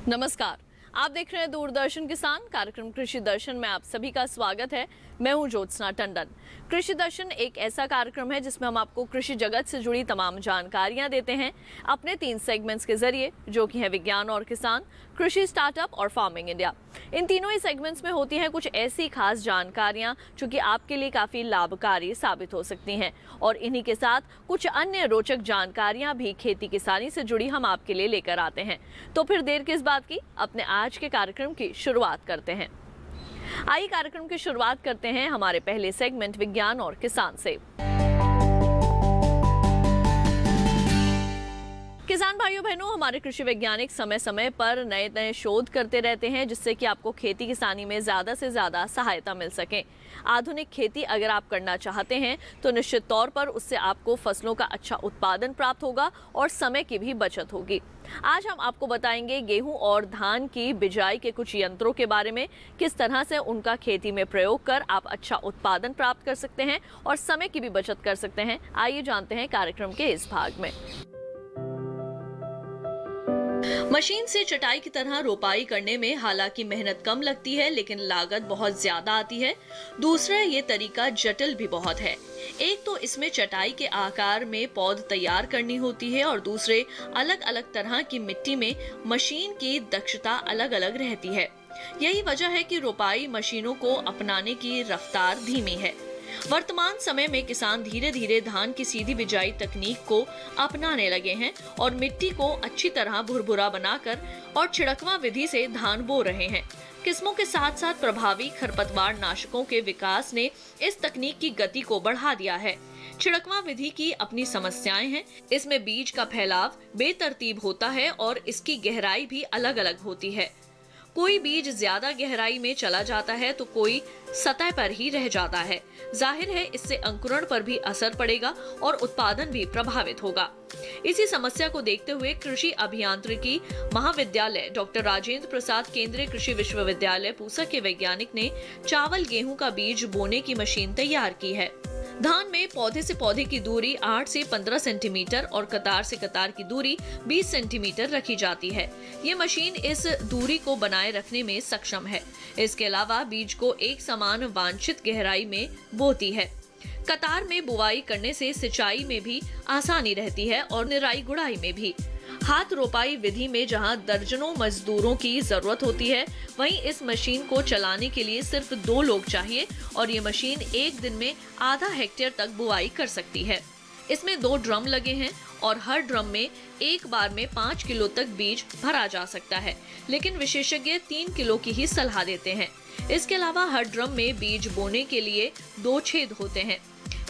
नमस्कार। आप देख रहे हैं दूरदर्शन किसान कार्यक्रम कृषि दर्शन में आप सभी का स्वागत है। मैं हूं ज्योत्सना टंडन। कृषि दर्शन एक ऐसा कार्यक्रम है जिसमें हम आपको कृषि जगत से जुड़ी तमाम जानकारियां देते हैं अपने 3 सेगमेंट्स के जरिए, जो कि है विज्ञान और किसान, कृषि स्टार्टअप और फार्मिंग इंडिया। इन तीनों ही सेगमेंट्स में होती हैं कुछ ऐसी खास जानकारियां जो कि आपके लिए काफी लाभकारी साबित हो सकती हैं, और इन्हीं के साथ कुछ अन्य रोचक जानकारियां भी खेती किसानी से जुड़ी हम आपके लिए लेकर आते हैं। तो फिर देर किस बात की, अपने आज के कार्यक्रम की शुरुआत करते हैं। आइए कार्यक्रम की शुरुआत करते हैं हमारे पहले सेगमेंट विज्ञान और किसान से। किसान भाइयों बहनों, हमारे कृषि वैज्ञानिक समय समय पर नए नए शोध करते रहते हैं जिससे कि आपको खेती किसानी में ज्यादा से ज्यादा सहायता मिल सके। आधुनिक खेती अगर आप करना चाहते हैं तो निश्चित तौर पर उससे आपको फसलों का अच्छा उत्पादन प्राप्त होगा और समय की भी बचत होगी। आज हम आपको बताएंगे गेहूं और धान की बिजाई के कुछ यंत्रों के बारे में, किस तरह से उनका खेती में प्रयोग कर आप अच्छा उत्पादन प्राप्त कर सकते हैं और समय की भी बचत कर सकते हैं। आइए जानते हैं कार्यक्रम के इस भाग में। मशीन से चटाई की तरह रोपाई करने में हालांकि मेहनत कम लगती है, लेकिन लागत बहुत ज्यादा आती है। दूसरा, ये तरीका जटिल भी बहुत है। एक तो इसमें चटाई के आकार में पौध तैयार करनी होती है, और दूसरे अलग अलग तरह की मिट्टी में मशीन की दक्षता अलग अलग रहती है। यही वजह है कि रोपाई मशीनों को अपनाने की रफ्तार धीमी है। वर्तमान समय में किसान धीरे धीरे धान की सीधी बिजाई तकनीक को अपनाने लगे हैं और मिट्टी को अच्छी तरह भुरभुरा बनाकर और छिड़कवा विधि से धान बो रहे हैं। किस्मों के साथ साथ प्रभावी खरपतवार नाशकों के विकास ने इस तकनीक की गति को बढ़ा दिया है। छिड़कवा विधि की अपनी समस्याएं हैं। इसमें बीज का फैलाव बेतरतीब होता है और इसकी गहराई भी अलग अलग होती है। कोई बीज ज्यादा गहराई में चला जाता है तो कोई सतह पर ही रह जाता है। जाहिर है इससे अंकुरण पर भी असर पड़ेगा और उत्पादन भी प्रभावित होगा। इसी समस्या को देखते हुए कृषि अभियांत्रिकी महाविद्यालय डॉक्टर राजेंद्र प्रसाद केंद्रीय कृषि विश्वविद्यालय पूसा के वैज्ञानिक ने चावल गेहूं का बीज बोने की मशीन तैयार की है। धान में पौधे से पौधे की दूरी 8 से 15 सेंटीमीटर और कतार से कतार की दूरी 20 सेंटीमीटर रखी जाती है। ये मशीन इस दूरी को बनाए रखने में सक्षम है। इसके अलावा बीज को एक समान वांछित गहराई में बोती है। कतार में बुवाई करने से सिंचाई में भी आसानी रहती है और निराई गुड़ाई में भी। हाथ रोपाई विधि में जहां दर्जनों मजदूरों की जरूरत होती है, वहीं इस मशीन को चलाने के लिए सिर्फ 2 लोग चाहिए और ये मशीन एक दिन में आधा हेक्टेयर तक बुआई कर सकती है। इसमें 2 ड्रम लगे हैं और हर ड्रम में एक बार में 5 किलो तक बीज भरा जा सकता है, लेकिन विशेषज्ञ 3 किलो की ही सलाह देते हैं। इसके अलावा हर ड्रम में बीज बोने के लिए 2 छेद होते हैं।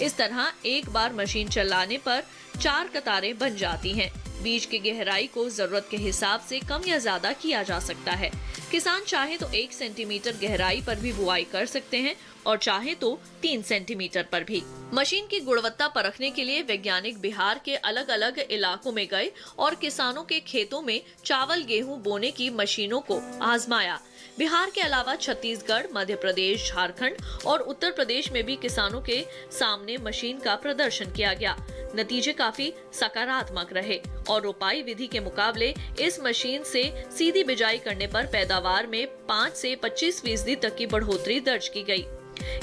इस तरह एक बार मशीन चलाने पर 4 कतारें बन जाती हैं। बीज की गहराई को जरूरत के हिसाब से कम या ज्यादा किया जा सकता है। किसान चाहे तो 1 सेंटीमीटर गहराई पर भी बुआई कर सकते हैं और चाहे तो 3 सेंटीमीटर पर भी। मशीन की गुणवत्ता परखने के लिए वैज्ञानिक बिहार के अलग अलग इलाकों में गए और किसानों के खेतों में चावल गेहूं बोने की मशीनों को आजमाया। बिहार के अलावा छत्तीसगढ़, मध्य प्रदेश, झारखंड और उत्तर प्रदेश में भी किसानों के सामने मशीन का प्रदर्शन किया गया। नतीजे काफी सकारात्मक रहे और रोपाई विधि के मुकाबले इस मशीन से सीधी बिजाई करने पर पैदावार में 5 से 25% तक की बढ़ोतरी दर्ज की गई।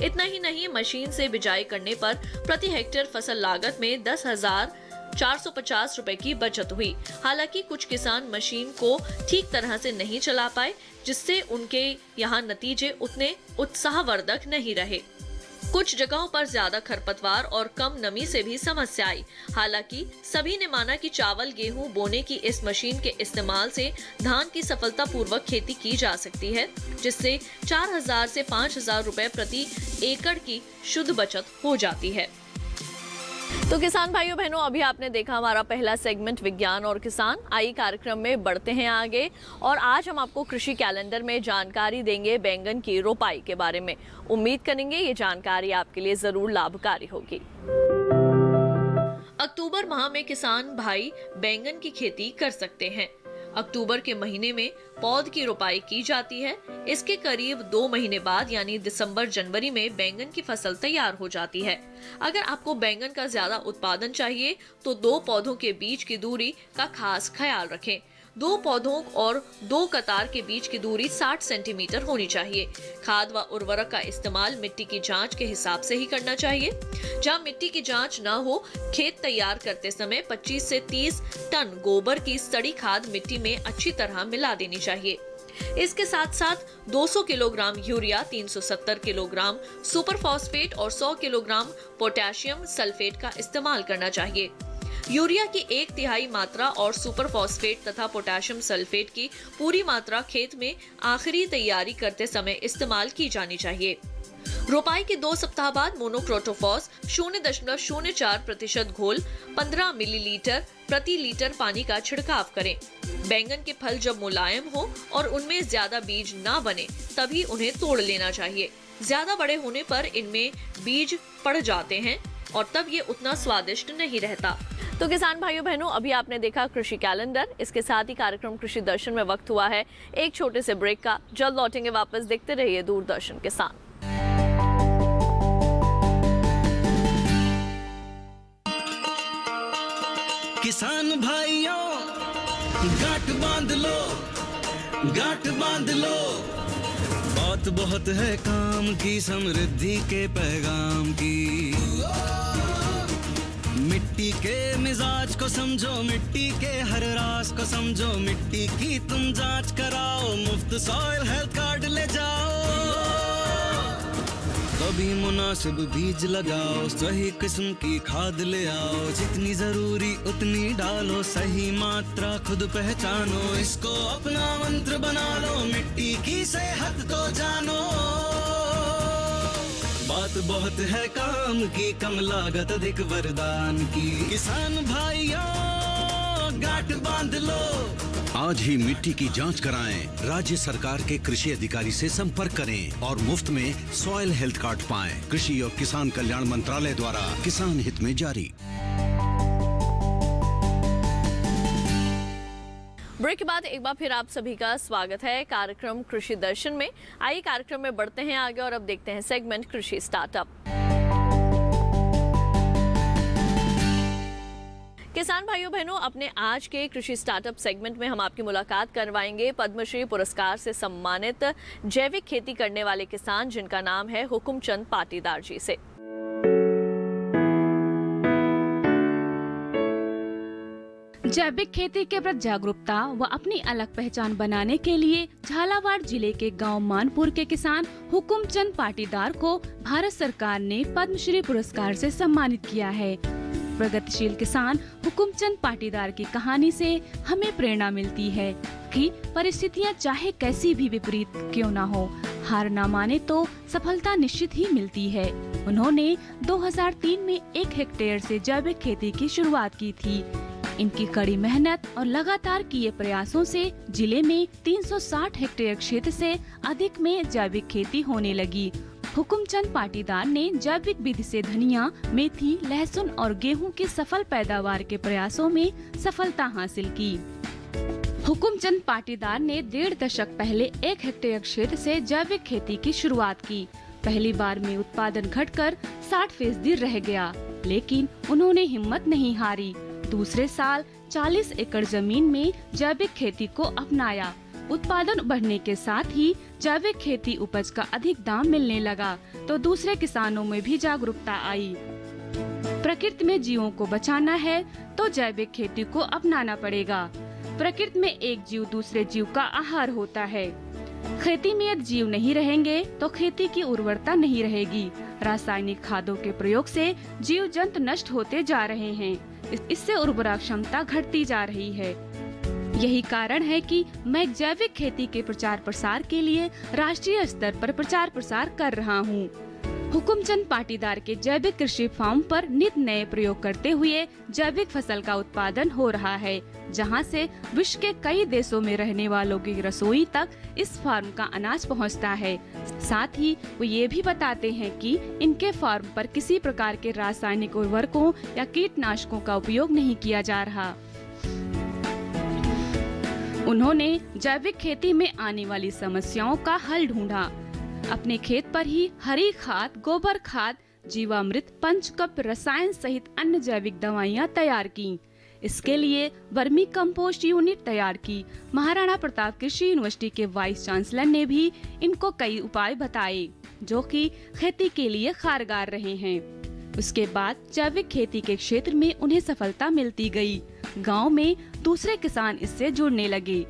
इतना ही नहीं, मशीन से बिजाई करने पर प्रति हेक्टेयर फसल लागत में 10,450 रुपए की बचत हुई। हालांकि कुछ किसान मशीन को ठीक तरह से नहीं चला पाए, जिससे उनके यहाँ नतीजे उतने उत्साहवर्धक नहीं रहे। कुछ जगहों पर ज्यादा खरपतवार और कम नमी से भी समस्या आई। हालांकि सभी ने माना कि चावल गेहूं बोने की इस मशीन के इस्तेमाल से धान की सफलतापूर्वक खेती की जा सकती है, जिससे 4,000 से 5,000 रुपए प्रति एकड़ की शुद्ध बचत हो जाती है। तो किसान भाइयों बहनों, अभी आपने देखा हमारा पहला सेगमेंट विज्ञान और किसान। आइए कार्यक्रम में बढ़ते हैं आगे, और आज हम आपको कृषि कैलेंडर में जानकारी देंगे बैंगन की रोपाई के बारे में। उम्मीद करेंगे ये जानकारी आपके लिए जरूर लाभकारी होगी। अक्टूबर माह में किसान भाई बैंगन की खेती कर सकते हैं। अक्टूबर के महीने में पौध की रोपाई की जाती है। इसके करीब 2 महीने बाद यानी दिसंबर जनवरी में बैंगन की फसल तैयार हो जाती है। अगर आपको बैंगन का ज्यादा उत्पादन चाहिए तो 2 पौधों के बीच की दूरी का खास ख्याल रखें। 2 पौधों और 2 कतार के बीच की दूरी 60 सेंटीमीटर होनी चाहिए। खाद व उर्वरक का इस्तेमाल मिट्टी की जांच के हिसाब से ही करना चाहिए। जहां मिट्टी की जांच न हो, खेत तैयार करते समय 25 से 30 टन गोबर की सड़ी खाद मिट्टी में अच्छी तरह मिला देनी चाहिए। इसके साथ साथ 200 kilogram urea, 370 kilogram super phosphate और 100 किलोग्राम पोटेशियम सल्फेट का इस्तेमाल करना चाहिए। यूरिया की 1/3 मात्रा और सुपर फॉस्फेट तथा पोटेशियम सल्फेट की पूरी मात्रा खेत में आखिरी तैयारी करते समय इस्तेमाल की जानी चाहिए। रोपाई के 2 सप्ताह बाद मोनोक्रोटोफॉस 0.04% घोल 15 मिलीलीटर प्रति लीटर पानी का छिड़काव करें। बैंगन के फल जब मुलायम हो और उनमें ज्यादा बीज ना बने तभी उन्हें तोड़ लेना चाहिए। ज्यादा बड़े होने पर इनमें बीज पड़ जाते हैं और तब ये उतना स्वादिष्ट नहीं रहता। तो किसान भाइयों बहनों, अभी आपने देखा कृषि कैलेंडर। इसके साथ ही कार्यक्रम कृषि दर्शन में वक्त हुआ है एक छोटे से ब्रेक का। जल्द लौटेंगे वापस, देखते रहिए दूरदर्शन किसान। किसान भाइयों गांठ बांध लो, गांठ बांध लो। बात बहुत है काम की, समृद्धि के पैगाम की। मिट्टी के मिजाज को समझो, मिट्टी के हर राज को समझो। मिट्टी की तुम जांच कराओ, मुफ्त सॉइल हेल्थ कार्ड ले जाओ। कभी मुनासिब बीज लगाओ, सही किस्म की खाद ले आओ। जितनी जरूरी उतनी डालो, सही मात्रा खुद पहचानो। इसको अपना मंत्र बना लो, मिट्टी की सेहत को जानो। बात बहुत है काम की, कम लागत अधिक वरदान की। किसान भाइयों गांठ बांध लो। आज ही मिट्टी की जांच कराएं। राज्य सरकार के कृषि अधिकारी से संपर्क करें और मुफ्त में सॉइल हेल्थ कार्ड पाएं। कृषि और किसान कल्याण मंत्रालय द्वारा किसान हित में जारी। ब्रेक के बाद एक बार फिर आप सभी का स्वागत है कार्यक्रम कृषि दर्शन में। आइए कार्यक्रम में बढ़ते हैं आगे और अब देखते हैं सेगमेंट कृषि स्टार्टअप। किसान भाइयों बहनों, अपने आज के कृषि स्टार्टअप सेगमेंट में हम आपकी मुलाकात करवाएंगे पद्मश्री पुरस्कार से सम्मानित जैविक खेती करने वाले किसान, जिनका नाम है हुकुमचंद पाटीदार जी से। जैविक खेती के प्रति जागरूकता व अपनी अलग पहचान बनाने के लिए झालावाड़ जिले के गांव मानपुर के किसान हुकुमचंद पाटीदार को भारत सरकार ने पद्मश्री पुरस्कार से सम्मानित किया है। प्रगतिशील किसान हुकुमचंद पाटीदार की कहानी से हमें प्रेरणा मिलती है कि परिस्थितियां चाहे कैसी भी विपरीत क्यों न हो, हार न माने तो सफलता निश्चित ही मिलती है। उन्होंने 2003 में 1 हेक्टेयर से जैविक खेती की शुरुआत की थी। इनकी कड़ी मेहनत और लगातार किए प्रयासों से जिले में 360 हेक्टेयर क्षेत्र से अधिक में जैविक खेती होने लगी। हुकुमचंद पाटीदार ने जैविक विधि से धनिया, मेथी, लहसुन और गेहूं की सफल पैदावार के प्रयासों में सफलता हासिल की। हुकुमचंद पाटीदार ने 1.5 दशक पहले 1 हेक्टेयर क्षेत्र से जैविक खेती की शुरुआत की। पहली बार में उत्पादन घटकर 60% रह गया, लेकिन उन्होंने हिम्मत नहीं हारी। दूसरे साल 40 एकड़ जमीन में जैविक खेती को अपनाया। उत्पादन बढ़ने के साथ ही जैविक खेती उपज का अधिक दाम मिलने लगा, तो दूसरे किसानों में भी जागरूकता आई। प्रकृति में जीवों को बचाना है तो जैविक खेती को अपनाना पड़ेगा। प्रकृति में एक जीव दूसरे जीव का आहार होता है। खेती में यदि जीव नहीं रहेंगे तो खेती की उर्वरता नहीं रहेगी। रासायनिक खादों के प्रयोग से जीव जंतु नष्ट होते जा रहे हैं। इससे उर्वरा क्षमता घटती जा रही है। यही कारण है कि मैं जैविक खेती के प्रचार प्रसार के लिए राष्ट्रीय स्तर पर प्रचार प्रसार कर रहा हूँ। हुकुमचंद पाटीदार के जैविक कृषि फार्म पर नित नए प्रयोग करते हुए जैविक फसल का उत्पादन हो रहा है, जहां से विश्व के कई देशों में रहने वालों की रसोई तक इस फार्म का अनाज पहुंचता है। साथ ही वो ये भी बताते हैं कि इनके फार्म पर किसी प्रकार के रासायनिक उर्वरकों या कीटनाशकों का उपयोग नहीं किया जा रहा। उन्होंने जैविक खेती में आने वाली समस्याओं का हल ढूंढा। अपने खेत पर ही हरी खाद, गोबर खाद, जीवामृत, पंचकव्य रसायन सहित अन्य जैविक दवाइयाँ तैयार की। इसके लिए वर्मी कंपोस्ट यूनिट तैयार की। महाराणा प्रताप कृषि यूनिवर्सिटी के वाइस चांसलर ने भी इनको कई उपाय बताए जो कि खेती के लिए कारगर रहे हैं। उसके बाद जैविक खेती के क्षेत्र में उन्हें सफलता मिलती गई। गांव में दूसरे किसान इससे जुड़ने लगे।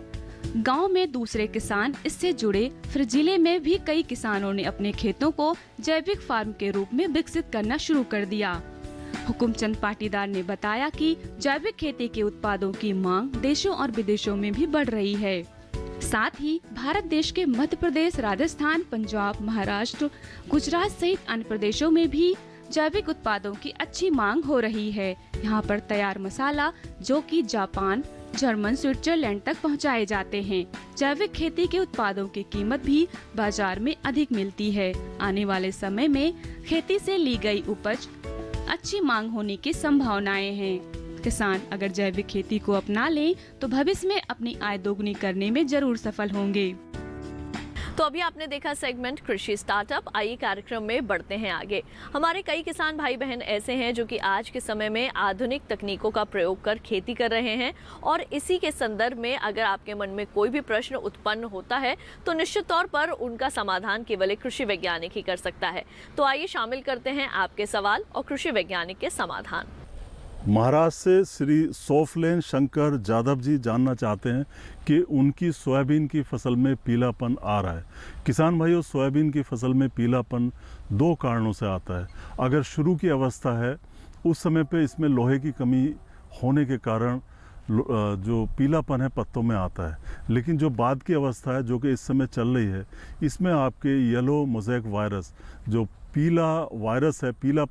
गांव में दूसरे किसान इससे जुड़े, फिर जिले में भी कई किसानों ने अपने खेतों को जैविक फार्म के रूप में विकसित करना शुरू कर दिया। हुकुमचंद पाटीदार ने बताया कि जैविक खेती के उत्पादों की मांग देशों और विदेशों में भी बढ़ रही है। साथ ही भारत देश के मध्य प्रदेश, राजस्थान, पंजाब, महाराष्ट्र, गुजरात सहित अन्य प्रदेशों में भी जैविक उत्पादों की अच्छी मांग हो रही है। यहाँ पर तैयार मसाला जो कि जापान, जर्मन, स्विट्जरलैंड तक पहुँचाए जाते हैं। जैविक खेती के उत्पादों की कीमत भी बाजार में अधिक मिलती है। आने वाले समय में खेती से ली गई उपज अच्छी मांग होने की संभावनाएं हैं। किसान अगर जैविक खेती को अपना लें तो भविष्य में अपनी आय दोगुनी करने में जरूर सफल होंगे। तो अभी आपने देखा सेगमेंट कृषि स्टार्टअप। आइए कार्यक्रम में बढ़ते हैं आगे। हमारे कई किसान भाई बहन ऐसे हैं जो कि आज के समय में आधुनिक तकनीकों का प्रयोग कर खेती कर रहे हैं, और इसी के संदर्भ में अगर आपके मन में कोई भी प्रश्न उत्पन्न होता है तो निश्चित तौर पर उनका समाधान केवल एक कृषि वैज्ञानिक ही कर सकता है। तो आइए शामिल करते हैं आपके सवाल और कृषि वैज्ञानिक के समाधान। महाराष्ट्र से श्री सोफलेन शंकर जादव जी जानना चाहते हैं कि उनकी सोयाबीन की फसल में पीलापन आ रहा है। किसान भाइयों, सोयाबीन की फसल में पीलापन दो कारणों से आता है। अगर शुरू की अवस्था है उस समय पे इसमें लोहे की कमी होने के कारण जो पीलापन है पत्तों में आता है, लेकिन जो बाद की अवस्था है जो कि इस समय चल रही है, इसमें आपके येलो मोज़ेक वायरस जो पीला वायरस है, पीला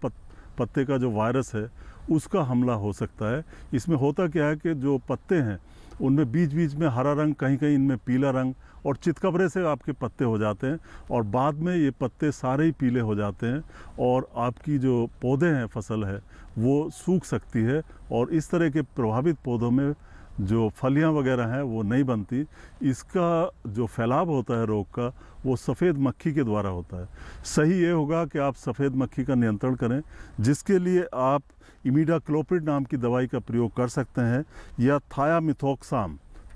पत्ते का जो वायरस है उसका हमला हो सकता है। इसमें होता क्या है कि जो पत्ते हैं उनमें बीच बीच में हरा रंग, कहीं कहीं इनमें पीला रंग और चितकबरे से आपके पत्ते हो जाते हैं, और बाद में ये पत्ते सारे ही पीले हो जाते हैं और आपकी जो पौधे हैं, फसल है, वो सूख सकती है, और इस तरह के प्रभावित पौधों में जो फलियां वगैरह हैं वो नहीं बनती। इसका जो फैलाव होता है रोग का वो सफ़ेद मक्खी के द्वारा होता है। सही ये होगा कि आप सफ़ेद मक्खी का नियंत्रण करें, जिसके लिए आप इमिडाक्लोप्रिड नाम की दवाई का प्रयोग कर सकते हैं, या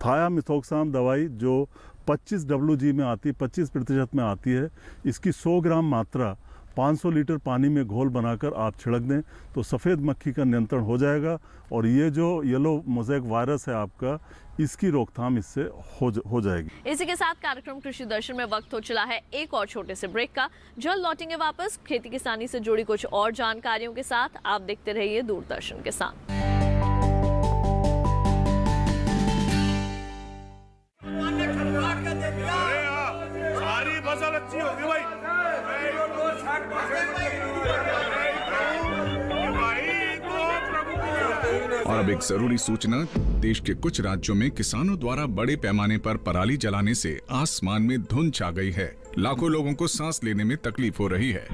थायामिथोक्साम दवाई जो 25 WG में आती है, 25% में आती है। इसकी 100 ग्राम मात्रा 500 लीटर पानी में घोल बनाकर आप छिड़क दें तो सफ़ेद मक्खी का नियंत्रण हो जाएगा, और ये जो येलो मोज़ेक वायरस है आपका, इसकी रोकथाम इससे हो जाएगी। इसी के साथ कार्यक्रम कृषि दर्शन में वक्त हो चला है एक और छोटे से ब्रेक का। जल्द लौटेंगे वापस खेती किसानी से जुड़ी कुछ और जानकारियों के साथ। आप देखते रहिए दूरदर्शन के साथ। सारी फसल अच्छी होगी भाई। और अब एक जरूरी सूचना। देश के कुछ राज्यों में किसानों द्वारा बड़े पैमाने पर पराली जलाने से आसमान में धुंध छा गई है। लाखों लोगों को सांस लेने में तकलीफ हो रही है।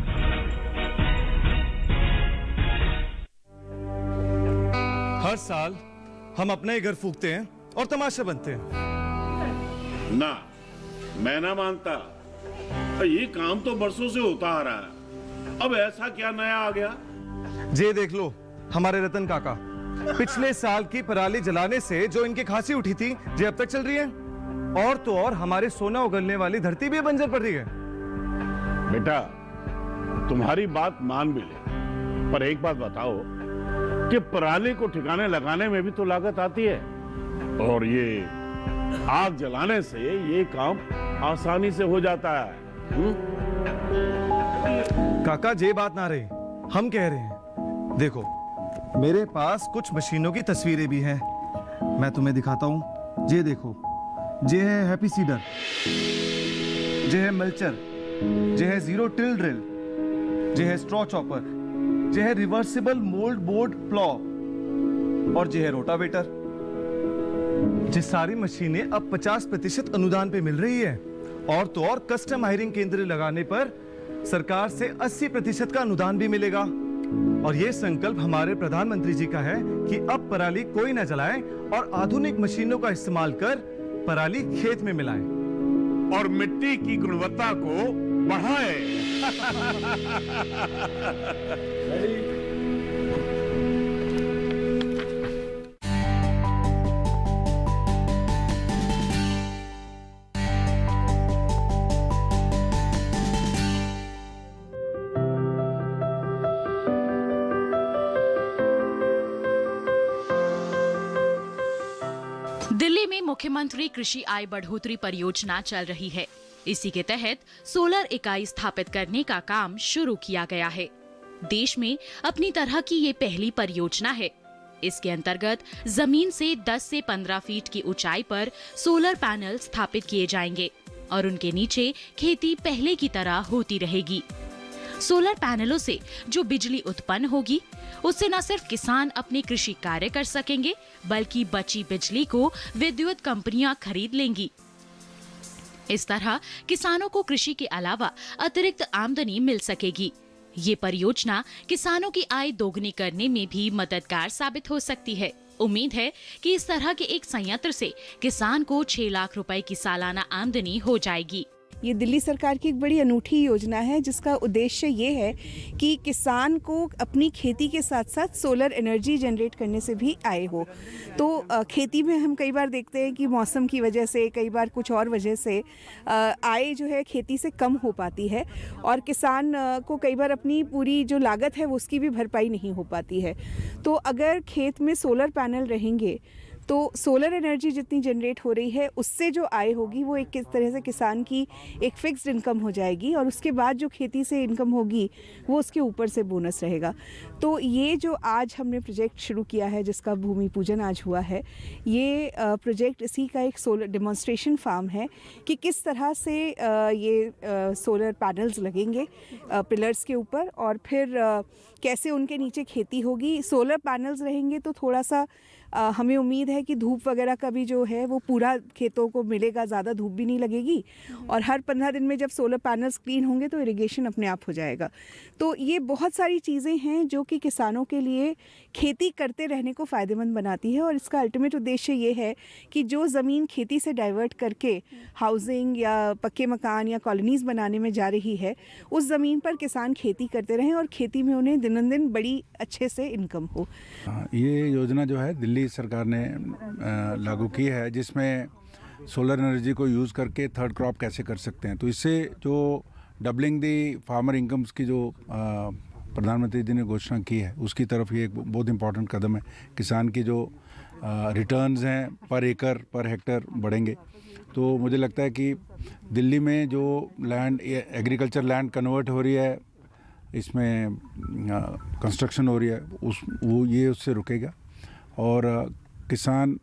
हर साल हम अपना ही घर फूंकते हैं और तमाशा बनते हैं। ना, मैं ना मानता। ये काम तो बरसों से होता आ रहा है, अब ऐसा क्या नया आ गया? जे देख लो हमारे रतन काका, पिछले साल की पराली जलाने से जो इनकी खांसी उठी थी, जे अब तक चल रही है। और तो और हमारे सोना उगलने वाली धरती भी बंजर पड़ रही है। बेटा, तुम्हारी बात मान भी ले, पर एक बात बताओ कि पराली को ठिकाने लगाने में भी तो लागत आती है, और ये आग जलाने से ये काम आसानी से हो जाता है। काका, जे बात ना रही, हम कह रहे हैं। देखो, मेरे पास कुछ मशीनों की तस्वीरें भी हैं, मैं तुम्हें दिखाता हूं। जे देखो, जे है हैप्पी सीडर, जे है मल्चर, जे है जीरो टिल ड्रिल, जे है स्ट्रॉ चॉपर, जे है रिवर्सिबल मोल्ड बोर्ड प्लॉ, और जे है रोटावेटर। ये सारी मशीनें अब 50% अनुदान पे मिल रही है, और तो और कस्टम हायरिंग केंद्र लगाने पर सरकार से 80% का अनुदान भी मिलेगा। और ये संकल्प हमारे प्रधानमंत्री जी का है कि अब पराली कोई न जलाए और आधुनिक मशीनों का इस्तेमाल कर पराली खेत में मिलाए और मिट्टी की गुणवत्ता को बढ़ाए। दिल्ली में मुख्यमंत्री कृषि आय बढ़ोतरी परियोजना चल रही है। इसी के तहत सोलर इकाई स्थापित करने का काम शुरू किया गया है। देश में अपनी तरह की ये पहली परियोजना है। इसके अंतर्गत जमीन से 10 से 15 फीट की ऊंचाई पर सोलर पैनल स्थापित किए जाएंगे और उनके नीचे खेती पहले की तरह होती रहेगी। सोलर पैनलों से जो बिजली उत्पन्न होगी उससे न सिर्फ किसान अपने कृषि कार्य कर सकेंगे, बल्कि बची बिजली को विद्युत कंपनियां खरीद लेंगी। इस तरह किसानों को कृषि के अलावा अतिरिक्त आमदनी मिल सकेगी। ये परियोजना किसानों की आय दोगुनी करने में भी मददगार साबित हो सकती है। उम्मीद है कि इस तरह के एक संयंत्र से किसान को 6 लाख रुपए की सालाना आमदनी हो जाएगी। ये दिल्ली सरकार की एक बड़ी अनूठी योजना है जिसका उद्देश्य ये है कि किसान को अपनी खेती के साथ साथ सोलर एनर्जी जनरेट करने से भी आय हो। तो खेती में हम कई बार देखते हैं कि मौसम की वजह से, कई बार कुछ और वजह से आय जो है खेती से कम हो पाती है और किसान को कई बार अपनी पूरी जो लागत है वो उसकी भी भरपाई नहीं हो पाती है। तो अगर खेत में सोलर पैनल रहेंगे तो सोलर एनर्जी जितनी जनरेट हो रही है उससे जो आय होगी वो एक किस तरह से किसान की एक फिक्स्ड इनकम हो जाएगी और उसके बाद जो खेती से इनकम होगी वो उसके ऊपर से बोनस रहेगा। तो ये जो आज हमने प्रोजेक्ट शुरू किया है जिसका भूमि पूजन आज हुआ है, ये प्रोजेक्ट इसी का एक सोलर डेमोन्स्ट्रेशन फार्म है कि किस तरह से ये सोलर पैनल्स लगेंगे पिलर्स के ऊपर और फिर कैसे उनके नीचे खेती होगी। सोलर पैनल्स रहेंगे तो थोड़ा सा हमें उम्मीद है कि धूप वगैरह का भी जो है वो पूरा खेतों को मिलेगा, ज़्यादा धूप भी नहीं लगेगी और हर 15 दिन में जब सोलर पैनल्स क्लीन होंगे तो इरिगेशन अपने आप हो जाएगा। तो ये बहुत सारी चीज़ें हैं जो कि किसानों के लिए खेती करते रहने को फ़ायदेमंद बनाती है और इसका अल्टीमेट उद्देश्य ये है कि जो ज़मीन खेती से डाइवर्ट करके हाउसिंग या पक्के मकान या कॉलोनीज़ बनाने में जा रही है उस ज़मीन पर किसान खेती करते रहें और खेती में उन्हें दिन बड़ी अच्छे से इनकम हो। ये योजना जो है दिल्ली सरकार ने लागू की है जिसमें सोलर एनर्जी को यूज़ करके थर्ड क्रॉप कैसे कर सकते हैं। तो इससे जो डबलिंग दी फार्मर इनकम्स की जो प्रधानमंत्री जी ने घोषणा की है उसकी तरफ ये एक बहुत इंपॉर्टेंट कदम है। किसान की जो रिटर्न्स हैं पर एकड़ पर हेक्टर बढ़ेंगे। तो मुझे लगता है कि दिल्ली में जो लैंड एग्रीकल्चर लैंड कन्वर्ट हो रही है, इसमें कंस्ट्रक्शन हो रही है, ये उससे रुकेगा और किसान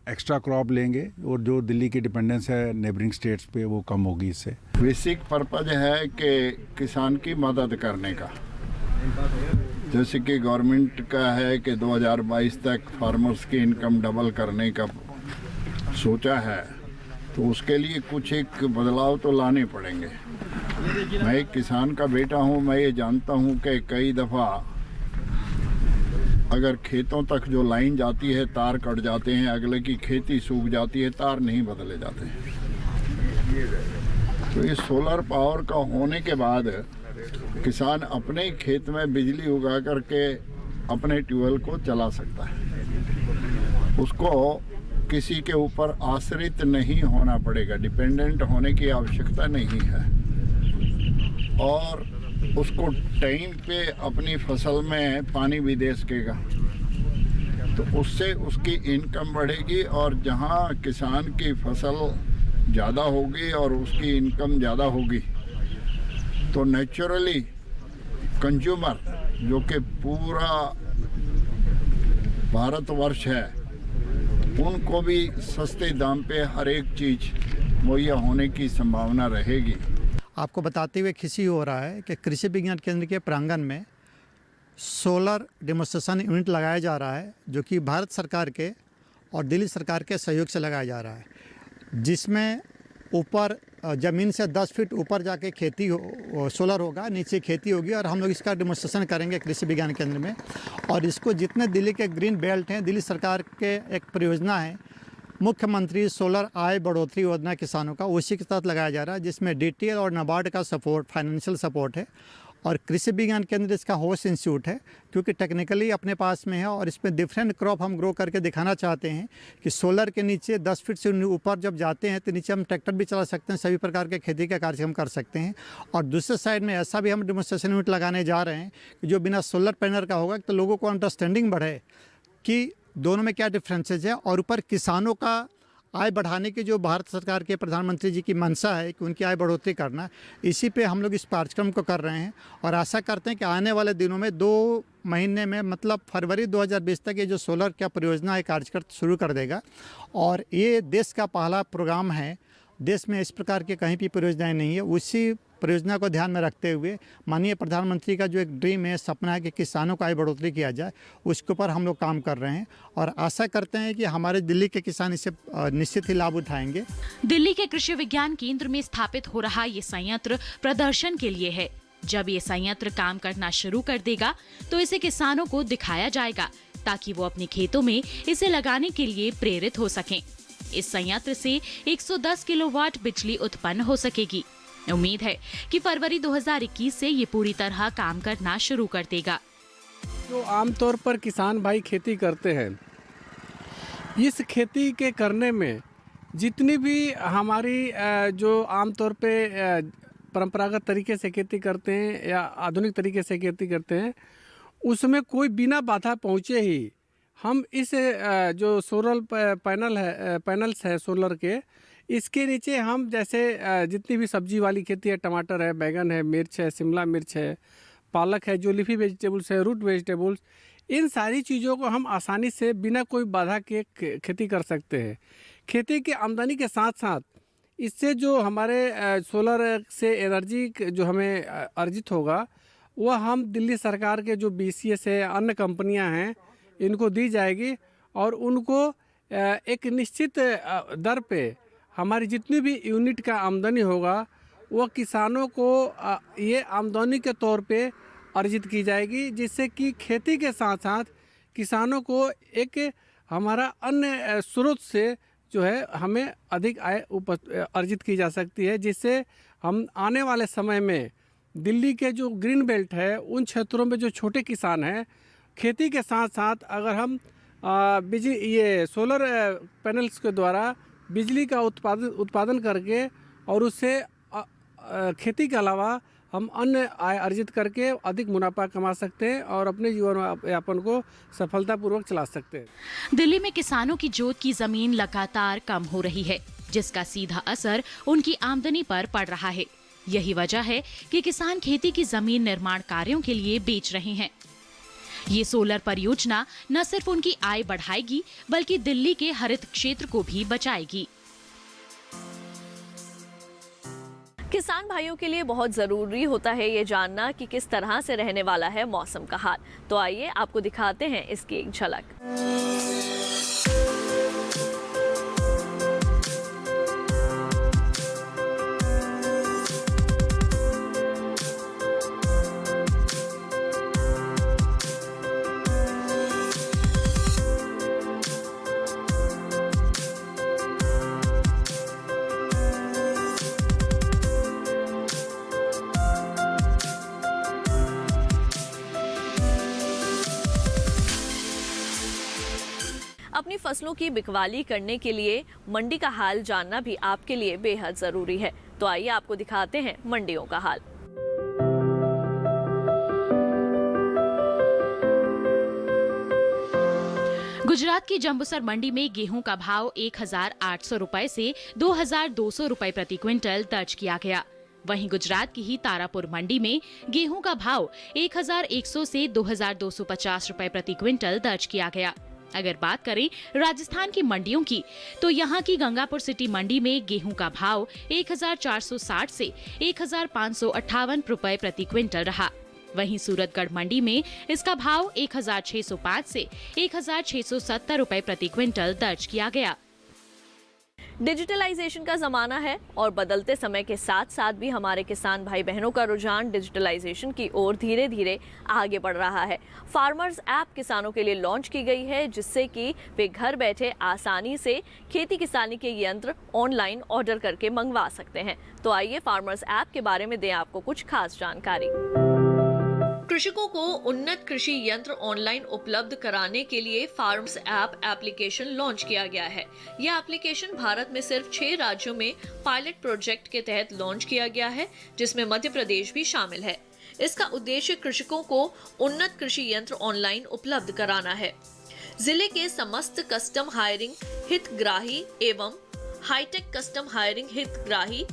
एक्स्ट्रा क्रॉप लेंगे और जो दिल्ली की डिपेंडेंस है नेबरिंग स्टेट्स पे वो कम होगी इससे। बेसिक पर्पज है कि किसान की मदद करने का, जैसे कि गवर्नमेंट का है कि 2022 तक फार्मर्स की इनकम डबल करने का सोचा है, तो उसके लिए कुछ एक बदलाव तो लाने पड़ेंगे। मैं एक किसान का बेटा हूँ, मैं ये जानता हूँ कि कई दफ़ा अगर खेतों तक जो लाइन जाती है तार कट जाते हैं, अगले की खेती सूख जाती है, तार नहीं बदले जाते हैं। तो ये सोलर पावर का होने के बाद किसान अपने खेत में बिजली उगा करके अपने ट्यूबवेल को चला सकता है। उसको किसी के ऊपर आश्रित नहीं होना पड़ेगा, डिपेंडेंट होने की आवश्यकता नहीं है और उसको टाइम पे अपनी फसल में भी भी दे सकेगा। तो उससे उसकी इनकम बढ़ेगी और जहाँ किसान की फसल ज़्यादा होगी और उसकी इनकम ज़्यादा होगी तो नेचुरली कंज्यूमर जो कि पूरा भारतवर्ष है उनको भी सस्ते दाम पे हर एक चीज़ मुहैया होने की संभावना रहेगी। आपको बताते हुए खुशी हो रहा है कि कृषि विज्ञान केंद्र के प्रांगण में सोलर डेमोन्स्ट्रेशन यूनिट लगाया जा रहा है जो कि भारत सरकार के और दिल्ली सरकार के सहयोग से लगाया जा रहा है, जिसमें ऊपर ज़मीन से 10 फीट ऊपर जाके खेती सोलर होगा, नीचे खेती होगी और हम लोग इसका डेमोन्स्ट्रेशन करेंगे कृषि विज्ञान केंद्र में। और इसको जितने दिल्ली के ग्रीन बेल्ट हैं, दिल्ली सरकार के एक परियोजना है मुख्यमंत्री सोलर आय बढ़ोतरी योजना किसानों का, उसी के तहत लगाया जा रहा है, जिसमें DTL और नाबार्ड का सपोर्ट, फाइनेंशियल सपोर्ट है और कृषि विज्ञान केंद्र इसका होस्ट इंस्टीट्यूट है क्योंकि टेक्निकली अपने पास में है और इसमें डिफरेंट क्रॉप हम ग्रो करके दिखाना चाहते हैं कि सोलर के नीचे 10 फीट से ऊपर जब जाते हैं तो नीचे हम ट्रैक्टर भी चला सकते हैं, सभी प्रकार के खेती का कार्यक्रम कर सकते हैं। और दूसरे साइड में ऐसा भी हम डेमोन्स्ट्रेशन यूनिट लगाने जा रहे हैं कि जो बिना सोलर पैनल का होगा तो लोगों को अंडरस्टैंडिंग बढ़े कि दोनों में क्या डिफरेंसेस है, और ऊपर किसानों का आय बढ़ाने की जो भारत सरकार के प्रधानमंत्री जी की मंशा है कि उनकी आय बढ़ोतरी करना, इसी पे हम लोग इस कार्यक्रम को कर रहे हैं। और आशा करते हैं कि आने वाले दिनों में 2 महीने में, मतलब फरवरी 2020 तक ये जो सोलर क्या परियोजना है कार्यक्रम शुरू कर देगा। और ये देश का पहला प्रोग्राम है, देश में इस प्रकार की कहीं भी परियोजनाएं नहीं है। उसी परियोजना को ध्यान में रखते हुए माननीय प्रधानमंत्री का जो एक ड्रीम है, सपना है कि किसानों का आय बढ़ोतरी किया जाए, उसके ऊपर हम लोग काम कर रहे हैं और आशा करते हैं कि हमारे दिल्ली के किसान इससे निश्चित ही लाभ उठाएंगे। दिल्ली के कृषि विज्ञान केंद्र में स्थापित हो रहा ये संयंत्र प्रदर्शन के लिए है। जब ये संयंत्र काम करना शुरू कर देगा तो इसे किसानों को दिखाया जाएगा ताकि वो अपने खेतों में इसे लगाने के लिए प्रेरित हो सकें। इस संयंत्र से 110 किलोवाट बिजली उत्पन्न हो सकेगी। उम्मीद है कि फरवरी 2021 से ये पूरी तरह काम करना शुरू कर देगा। जो आमतौर पर किसान भाई खेती करते हैं, इस खेती के करने में जितनी भी हमारी जो आमतौर पे परंपरागत तरीके से खेती करते हैं या आधुनिक तरीके से खेती करते हैं, उसमें कोई बिना बाधा पहुँचे ही हम इस जो सोलर पैनल्स है सोलर के, इसके नीचे हम जैसे जितनी भी सब्जी वाली खेती है, टमाटर है, बैगन है, मिर्च है, शिमला मिर्च है, पालक है, जो लीफी वेजिटेबल्स है, रूट वेजिटेबल्स, इन सारी चीज़ों को हम आसानी से बिना कोई बाधा के खेती कर सकते हैं। खेती की आमदनी के साथ साथ इससे जो हमारे सोलर से एनर्जी जो हमें अर्जित होगा, वह हम दिल्ली सरकार के जो BCS है, अन्य कंपनियां हैं, इनको दी जाएगी और उनको एक निश्चित दर पे हमारी जितनी भी यूनिट का आमदनी होगा वो किसानों को ये आमदनी के तौर पे अर्जित की जाएगी, जिससे कि खेती के साथ साथ किसानों को एक हमारा अन्य स्रोत से जो है हमें अधिक आय अर्जित की जा सकती है, जिससे हम आने वाले समय में दिल्ली के जो ग्रीन बेल्ट है उन क्षेत्रों में जो छोटे किसान हैं, खेती के साथ साथ अगर हम बिजली ये सोलर पैनल्स के द्वारा बिजली का उत्पादन करके और उससे खेती के अलावा हम अन्य आय अर्जित करके अधिक मुनाफा कमा सकते हैं और अपने जीवन यापन को सफलतापूर्वक चला सकते हैं। दिल्ली में किसानों की जोत की जमीन लगातार कम हो रही है, जिसका सीधा असर उनकी आमदनी पर पड़ रहा है। यही वजह है कि किसान खेती की जमीन निर्माण कार्यों के लिए बेच रहे हैं। ये सोलर परियोजना न सिर्फ उनकी आय बढ़ाएगी बल्कि दिल्ली के हरित क्षेत्र को भी बचाएगी। किसान भाइयों के लिए बहुत जरूरी होता है ये जानना कि किस तरह से रहने वाला है मौसम का हाल। तो आइए आपको दिखाते हैं इसकी एक झलक। अपनी फसलों की बिकवाली करने के लिए मंडी का हाल जानना भी आपके लिए बेहद जरूरी है। तो आइए आपको दिखाते हैं मंडियों का हाल। गुजरात की जंबूसर मंडी में गेहूं का भाव 1,800 रुपए से 2,200 रुपए प्रति क्विंटल दर्ज किया गया। वहीं गुजरात की ही तारापुर मंडी में गेहूं का भाव 1,100 से 2,250 रुपए प्रति क्विंटल दर्ज किया गया। अगर बात करें राजस्थान की मंडियों की, तो यहाँ की गंगापुर सिटी मंडी में गेहूं का भाव 1,460 से 1,558 रुपए प्रति क्विंटल रहा। वहीं सूरतगढ़ मंडी में इसका भाव 1,605 से 1,670 रुपए प्रति क्विंटल दर्ज किया गया। डिजिटलाइजेशन का जमाना है और बदलते समय के साथ साथ भी हमारे किसान भाई बहनों का रुझान डिजिटलाइजेशन की ओर धीरे धीरे आगे बढ़ रहा है। फार्मर्स ऐप किसानों के लिए लॉन्च की गई है, जिससे कि वे घर बैठे आसानी से खेती किसानी के यंत्र ऑनलाइन ऑर्डर करके मंगवा सकते हैं। तो आइए फार्मर्स ऐप के बारे में दें आपको कुछ खास जानकारी। कृषकों को उन्नत कृषि यंत्र ऑनलाइन उपलब्ध कराने के लिए फार्म्स ऐप एप्लीकेशन लॉन्च किया गया है। यह एप्लीकेशन भारत में सिर्फ 6 राज्यों में पायलट प्रोजेक्ट के तहत लॉन्च किया गया है, जिसमें मध्य प्रदेश भी शामिल है। इसका उद्देश्य कृषकों को उन्नत कृषि यंत्र ऑनलाइन उपलब्ध कराना है। जिले के समस्त कस्टम हायरिंग हितग्राही एवं हाईटेक कस्टम हायरिंग हितग्राही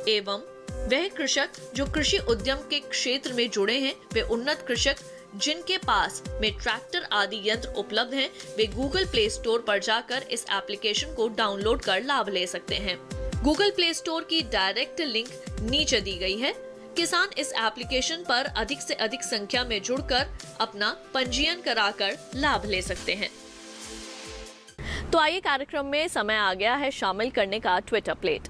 एवं वह कृषक जो कृषि उद्यम के क्षेत्र में जुड़े हैं, वे उन्नत कृषक जिनके पास में ट्रैक्टर आदि यंत्र उपलब्ध हैं, वे गूगल प्ले स्टोर पर जाकर इस एप्लीकेशन को डाउनलोड कर लाभ ले सकते हैं। गूगल प्ले स्टोर की डायरेक्ट लिंक नीचे दी गई है। किसान इस एप्लीकेशन पर अधिक से अधिक संख्या में जुड़कर अपना पंजीयन कराकर लाभ ले सकते हैं। तो आइए कार्यक्रम में समय आ गया है शामिल करने का ट्विटर प्लेट।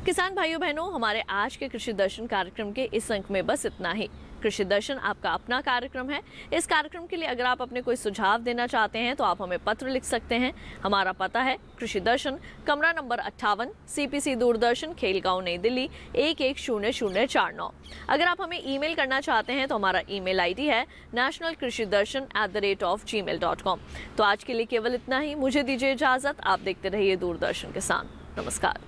किसान भाइयों बहनों, हमारे आज के कृषि दर्शन कार्यक्रम के इस अंक में बस इतना ही। कृषि दर्शन आपका अपना कार्यक्रम है। इस कार्यक्रम के लिए अगर आप अपने कोई सुझाव देना चाहते हैं तो आप हमें पत्र लिख सकते हैं। हमारा पता है कृषि दर्शन, कमरा नंबर 58, CPC दूरदर्शन, खेलगांव, नई दिल्ली 110049। अगर आप हमें ईमेल करना चाहते हैं तो हमारा ईमेल ID है nationalkrishidarshan@gmail.com। तो आज के लिए केवल इतना ही। मुझे दीजिए इजाजत। आप देखते रहिए दूरदर्शन किसान। नमस्कार।